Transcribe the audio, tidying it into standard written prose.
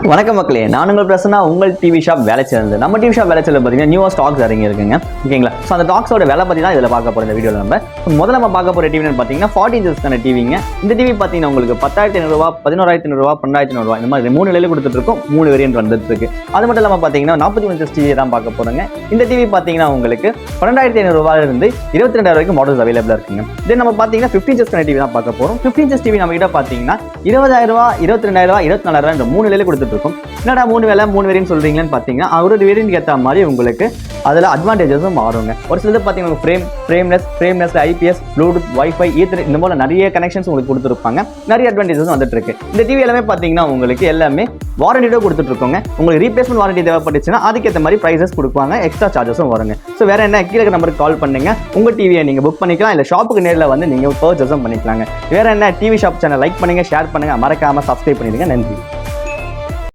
வணக்கம் மக்களே, நான் உங்கள் பிரசன்னா. உங்கள் டிவி ஷாப் வேலை சேர்ந்து நம்ம டிவி ஷாப் வேலை சேர்ந்து பார்த்தீங்கன்னா நியூவாக ஸ்டாக்ஸ் இறங்கி இருக்குங்க. ஓகேங்களா? ஸோ அந்த ஸ்டாக்ஸோட வேலை பற்றி தான் இதில் பார்க்க போகிற இந்த வீடியோவில் நம்ம முதல்ல நம்ம பார்க்க போகிற டிவின்னு பார்த்தீங்கன்னா 40 இன்ச்சஸ்க்கான டிவிங்க. இந்த டிவி பார்த்தீங்கன்னா உங்களுக்கு 10,500 11,500 12,500 இந்த மாதிரி 3 நிலையில் கொடுத்துட்ருக்கோம். 3 வேரியன்ட் வந்துட்டு இருக்கு. அது மட்டும் இல்லாமல் பார்த்தீங்கன்னா 40 இன்ச்சஸ் டிவி தான் பார்க்க போகிறோங்க. இந்த டிவி பார்த்தீங்கன்னா உங்களுக்கு 12,500 இருந்து 22,000 வரைக்கும் மாடல்ஸ் அவைலபிளாக இருக்குங்க. தென் நம்ம பார்த்தீங்கன்னா 50 இன்ச்சஸ்க்கான டிவி தான் பார்க்க போகிறோம். 50 இன்ச்சஸ் டிவி நம்ம கிட்ட பார்த்தீங்கன்னா 20,000 22,000 24,000 இந்த 3 நிலையில் கொடுத்துட்டு இருக்கும். என்னடா 3 வேரியன்ட் சொல்றீங்கன்னு பார்த்தீங்கன்னா ஒரு வேரியன்ட் ஏற்ற மாதிரி உங்களுக்கு அதில் அட்வான்டேஜஸும் மாறுங்க. ஒரு சிலது பார்த்தீங்கன்னா frameless IPS Bluetooth wifi ether இந்த மாதிரி நிறைய கனெக்ஷன்ஸ் உங்களுக்கு கொடுத்துருப்பாங்க. நிறைய அட்வான்டேஜஸ் வந்துட்டு இருக்கு. இந்த டிவி எல்லாமே பார்த்தீங்கன்னா உங்களுக்கு எல்லாமே வாரண்டியோட கொடுத்துட்டு இருக்கோங்க. உங்களுக்கு ரீப்ளேஸ்மெண்ட் வாரண்டி தேவைப்பட்டுச்சுன்னா அதுக்கேற்ற மாதிரி ப்ரைஸஸ் கொடுப்பாங்க. எக்ஸ்ட்ரா சார்ஜஸும் வருங்க. ஸோ வேற என்ன, கீழே நம்பருக்கு கால் பண்ணுங்க. உங்கள் டிவியை நீங்கள் புக் பண்ணிக்கலாம், இல்லை ஷாப்புக்கு நேரில் வந்து நீங்கள் பர்ச்சேஸும் பண்ணிக்கலாங்க. வேற என்ன, டிவி ஷாப் சேனல் லைக் பண்ணுங்க, ஷேர் பண்ணுங்க, மறக்காம சப்ஸ்கிரைப் பண்ணிடுங்க. நன்றி.